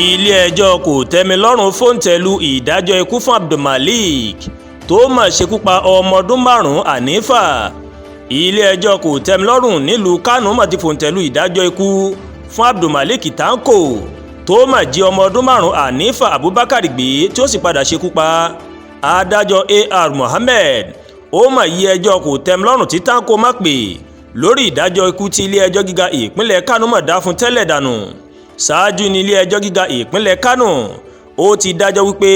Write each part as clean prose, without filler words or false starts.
ilé-ẹjọ́ kòtẹ́milọ́rùn fòńtẹ̀ lu ìdájọ́ ikú fún Abdulmalik tó mà ṣekú pa ọmọ ọdún 5 Hanifa. ilé-ẹjọ́ kòtẹ́milọ́rùn nílùú Kánò mà ti fòńtẹ̀ lu ìdájọ́ ikú fún Abdulmalik Tanko tó mà jí ọmọ ọdún 5 Hanifa Abubakar gbé tí ó sì padà ṣekú pa. adájọ́ A.R. Mohammed ó mà yí ẹjọ́ kòtẹ́milọ́rùn tí Tanko má pè lórí ìdájọ́ ikú tí ilé-ẹjọ́ gíga ìpínlẹ̀ Kánò mà dá fún tẹ́lẹ̀ dànù. ṣáájú ní ilé-ẹjọ́ gíga ìpínlẹ̀ Kánò ó ti dájọ́ wípé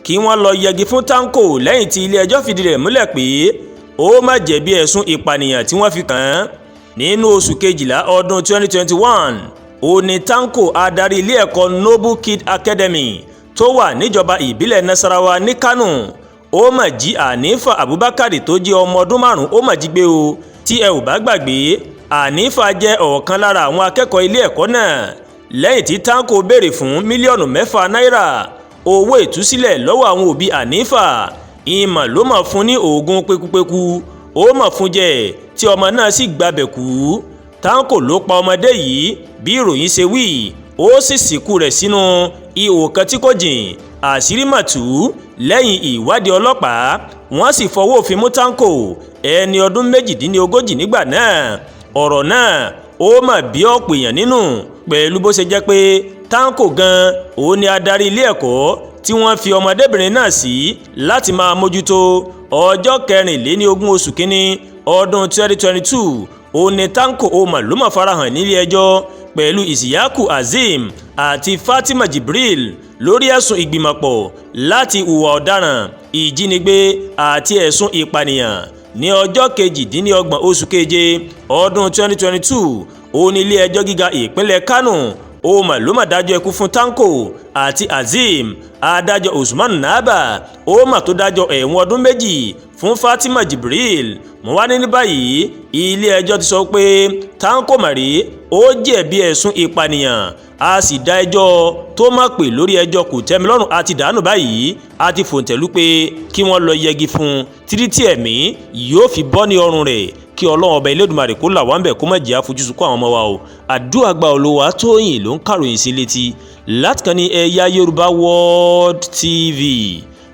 kí wọ́n lọ yẹgi fún Tanko lẹ́yìn tí ilé-ẹjọ́ fìdí rẹ̀ múlẹ̀ pé ó má jẹ̀bi ẹ̀sùn ìpànìyàn tí wọ́n fi kàn án. nínú oṣù kejìlá ọdún 2021 ó ní Tanko adarí ilé ẹ̀kọ́ Noble Kid Academy tó wà níjọba ìbílẹ̀ Nasarawa ní Kánò ó mà jí Hanifa Abubakar tó jẹ́ ọmọ ọdún 5 ó mà jí gbé o. tí ẹ ò bá gbàgbé, Hanifa jẹ́ ọ̀kan lára àwọn akẹ́kọ̀ọ́ ilé ẹ̀kọ́ náà lẹ́yìn tí Tanko béèrè fún mílíọ̀nù 6 náírà owó ìtúsílẹ̀ lọ́wọ́ àwọn òbí Hanifa. ìmọ̀ ló mọ̀ fún ní oògùn pekúpekú ó mọ̀ fún jẹ tí ọmọ náà sì gbabẹ̀ kú. Tanko ló pa ọmọdé yìí bí ìròyìn ṣe wí, ó sì sìnkú rẹ̀ sínú ihò kan tí kò jìn. àṣírí mà tú lẹ́yìn ìwádìí ọlọ́pàá, wọ́n sì fọwọ́ òfin mú Tanko ẹni ọdún 38 nígbà náà. ọ̀rọ̀ náà ó mà bí ọ̀pọ̀ èèyàn nínú pẹ̀lú bó ṣe jẹ́ pé Tanko gan òun ni adarí ilé ẹ̀kọ́ tí wọ́n fi ọmọdébìnrin náà sí láti máa mójútó. ọjọ́ 24 oṣù kínní ọdún 2022 òun ni Tanko ó mà ló mà farahàn nílé ẹjọ́ pẹ̀lú Isiyaku Azeem àti Fatima Jibril lórí ẹ̀sùn ìgbìmọ̀pọ̀ láti hùwà ọ̀daràn, ìjínigbé àti ẹ̀sùn ìpànìyàn. ní ọjọ́ 28 oṣù keje ọdún 2022 ó ní ilé-ẹjọ́ gíga ìpínlẹ̀ Kánò ó mà ló mà dájọ́ ikú fún Tanko àti Azeem. adájọ́ Usman Naba ó mà tó dájọ́ ẹ̀wọ̀n ọdún 2 fún Fatima Jibril. mo wá ní báyìí ilé-ẹjọ́ ti sọ pé Tanko màrí ó jẹ̀bi ẹ̀sùn ìpànìyàn, a sì dá ẹjọ́ tó má pè lórí ẹjọ́ kòtẹ́milọ́rùn àti dànù báyìí. a ti fòǹtẹ̀lú pé kí wọ́n lọ yẹgi fún títí tí ẹ̀mí yóò fi bọ́ ní ọrùn rẹ̀. kí Ọlọ́run ọba Elédùmarè kó là wá ń bẹ̀ kó má jẹ́ àfojúsùn kó àwọn ọmọ wa o. àdúrà gba Olúwa Tóyìn ló ń kàròyìn sí létí láti kàn ní Ẹ̀yà Yorùbá World TV.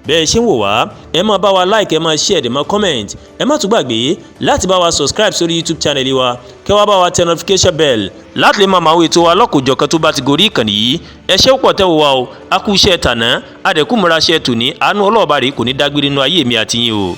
bẹ́ẹ̀ ṣe ń wò wá, ẹ máa bá wa like, ẹ máa share, ẹ máa comment, ẹ má tún gbàgbé láti bá wa subscribe sórí YouTube channel wa, kẹ́ wá bá wa tẹ notification bell láti lè máa máa wo ètò wa lọ́kòjọ̀kan tó bá ti gorí ìkànnì yìí. ẹ ṣé púpọ̀ tẹ́ wò wá o, a kú iṣẹ́ tàná, a dẹ̀ kú múra iṣẹ́ tòní, àánú Ọlọ́run bá rèé kò ní dágbére nínú ayé mi àti yín o.